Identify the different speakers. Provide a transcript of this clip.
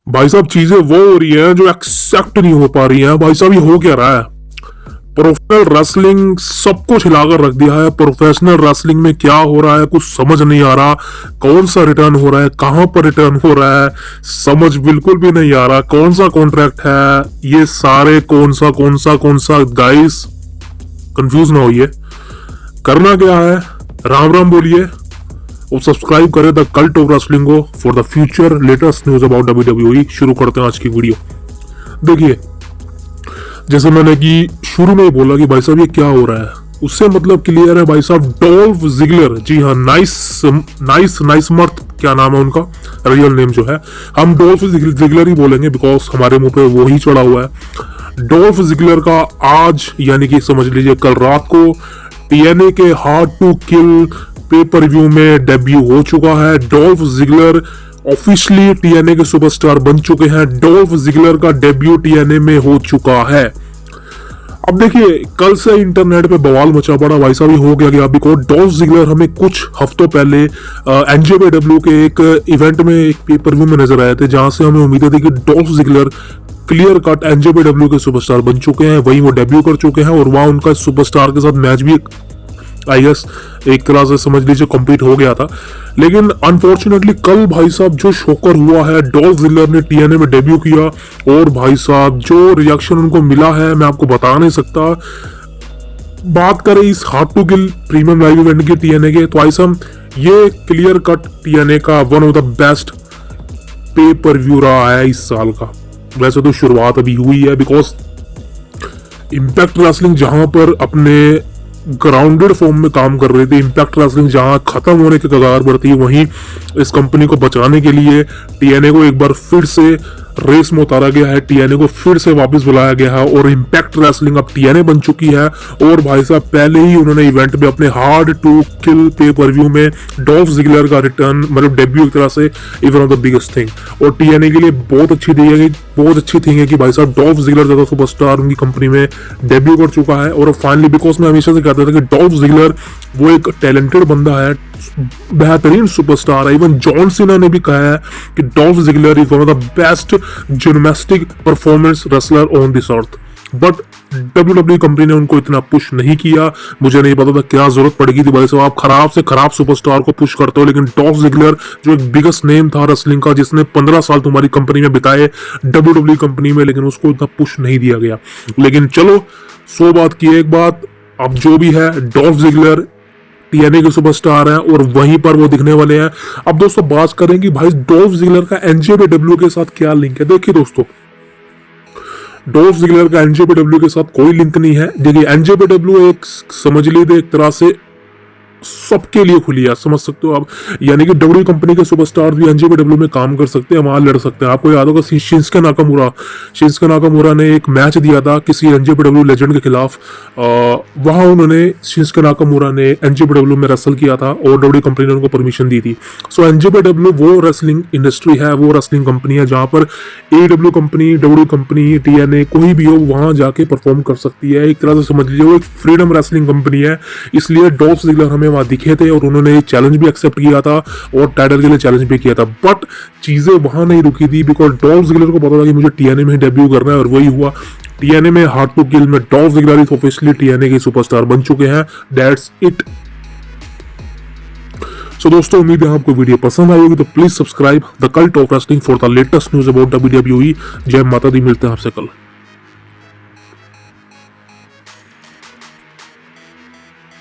Speaker 1: भाई साहब चीजें वो हो रही हैं जो एक्सेप्ट नहीं हो पा रही हैं। भाई साहब ये हो क्या रहा है? प्रोफेशनल रेसलिंग सब कुछ हिलाकर रख दिया है। प्रोफेशनल रेसलिंग में क्या हो रहा है कुछ समझ नहीं आ रहा। कौन सा रिटर्न हो रहा है, कहां पर रिटर्न हो रहा है, समझ बिल्कुल भी नहीं आ रहा। कौन सा कॉन्ट्रैक्ट है, ये सारे कौन सा गाइस कंफ्यूज ना होइए। करना क्या है, राम राम बोलिए और सब्सक्राइब करें द कल्ट ऑफ रेसलिंग को for the future latest news about WWE. शुरू करते हैं आज की वीडियो। देखिए, जैसे मैंने कि शुरू में ही बोला कि भाई साहब ये क्या हो रहा है, उससे मतलब क्लियर है भाई साहब। डॉल्फ जिगलर, जी हाँ, नाइस मर्थ, क्या नाम है उनका रियल नेम जो है, हम डॉल्फ जिगलर ही बोलेंगे बिकॉज हमारे मुंह पे वो ही चढ़ा हुआ है। डॉल्फ जिगलर का आज यानी कि समझ लीजिए कल रात को टीएनए के हार्ड टू किल पे पर व्यू में डेब्यू हो चुका है। डॉल्फ जिगलर ऑफिशियली टीएनए के सुपरस्टार बन चुके हैं। डॉल्फ जिगलर का डेब्यू टीएनए में हो चुका है। अब देखिए, कल से इंटरनेट पे बवाल मचा पड़ा भाई साहब, ये हो गया बिकॉज डॉल्फ जिगलर हमें कुछ हफ्तों पहले एनजेबीडब्ल्यू के एक इवेंट में, एक पेपर व्यू में नजर आए थे, जहां से हमें उम्मीद थी कि डॉल्फ जिगलर क्लियर कट एनजेबीडब्ल्यू के सुपरस्टार बन चुके हैं। वहीं वो डेब्यू कर चुके हैं और वहां उनका सुपरस्टार के साथ मैच भी आई गेस एक तरह से समझ लीजिए कंप्लीट हो गया था। लेकिन अनफॉर्चुनेटली कल भाई साहब जो शोकर हुआ है, डॉल्फ जिगलर ने टीएनए में डेब्यू किया और भाई साहब जो रिएक्शन उनको मिला है मैं आपको बता नहीं सकता। बात करें इस Hard to Kill premium live event के टीएनए के, तो आई ये क्लियर कट टीएनए का one of the best pay per view रहा है इस साल का। वैसे तो शुरुआत अभी हुई है बिकॉज इम्पैक्ट रेसलिंग जहां पर अपने ग्राउंडेड फॉर्म में काम कर रही थी, इम्पैक्ट रेसलिंग जहां खत्म होने के कगार पर थी, वहीं इस कंपनी को बचाने के लिए टीएनए को एक बार फिर से रेस में उतारा गया है। टीएनए को फिर से वापस बुलाया गया है और इम्पैक्ट रेसलिंग अब टीएनए बन चुकी है। और भाई साहब पहले ही उन्होंने इवेंट में अपने हार्ड टू किल पे पर व्यू में डॉल्फ जिगलर का रिटर्न मतलब डेब्यू एक तरह से one of the biggest thing, और टीएनए के लिए बहुत अच्छी थिंग है कि भाई साहब डॉल्फ जिगलर जैसा सुपरस्टार उनकी कंपनी में डेब्यू कर चुका है। और फाइनली, बिकॉज मैं हमेशा से कहता था कि डॉल्फ जिगलर वो एक टैलेंटेड बंदा है, बेहतरीन सुपरस्टार है। इवन जॉन सीना ने भी कहा है कि Dolph Ziggler is one of the best gymnastic performance wrestler on this earth. But WW company ने उनको इतना पुश नहीं किया। मुझे नहीं पता था क्या जरूरत पड़ेगी थी भाई साहब, आप खराब से खराब सुपरस्टार को पुश करते हो, लेकिन डॉल्फ जिगलर जो एक बिगेस्ट नेम था रेसलिंग का, जिसने 15 साल तुम्हारी कंपनी में बिताए डब्ल्यूडब्ल्यू कंपनी में, लेकिन उसको इतना पुश नहीं दिया गया। लेकिन चलो, 100 बात की एक बात, अब जो भी है डॉल्फ जिगलर टीएनए के सुपरस्टार हैं और वहीं पर वो दिखने वाले हैं। अब दोस्तों बात करें कि भाई डॉल्फ जिगलर का एनजेबीडब्ल्यू के साथ क्या लिंक है। देखिए दोस्तों, डॉल्फ जिगलर का एनजेबीडब्ल्यू के साथ कोई लिंक नहीं है। देखिए, एनजेबीडब्ल्यू एक समझ लीजिए एक तरह से सबके लिए खुली है, समझ सकते हो आप। यानी कि डब्ल्यू कंपनी के सुपरस्टार भी एनजेबीडब्ल्यू में काम कर सकते हैं, वहां लड़ सकते हैं। आपको याद होगा शिंस्के नाकामुरा ने एक मैच दिया था किसी एनजेबीडब्ल्यू लेजेंड के खिलाफ। वहां उन्होंने शिंस्के नाकामुरा ने एनजेबीडब्ल्यू में रेसल किया था और डब्ल्यू कंपनी ने उनको परमिशन दी थी। सो एनजेबीडब्ल्यू वो रेसलिंग इंडस्ट्री है, वो रेसलिंग कंपनी है जहां पर एडब्ल्यू कंपनी, डब्ल्यू कंपनी, टीएनए कोई भी हो वहां जाके परफॉर्म कर सकती है। एक तरह से समझ लीजिए वो एक फ्रीडम रेसलिंग कंपनी है। इसलिए डॉल्फ जिगलर हमें वहां दिखे थे और उन्होंने चैलेंज भी एक्सेप्ट किया था और टाइटल के लिए चैलेंज भी किया था। बट चीजें वहां नहीं रुकी थी बिकॉज डॉल्फ जिगलर को पता था कि मुझे टीएनए में डेब्यू करना है और वही हुआ। टीएनए में हार्ड टू किल में Dolph Ziggler is officially TNA के सुपरस्टार बन चुके हैं। That's it. सो दोस्तों, उम्मीद है आपको वीडियो पसंद आई होगी, तो please subscribe the cult of wrestling for the latest news about WWE. जय माता दी, मिलते हैं आपसे कल।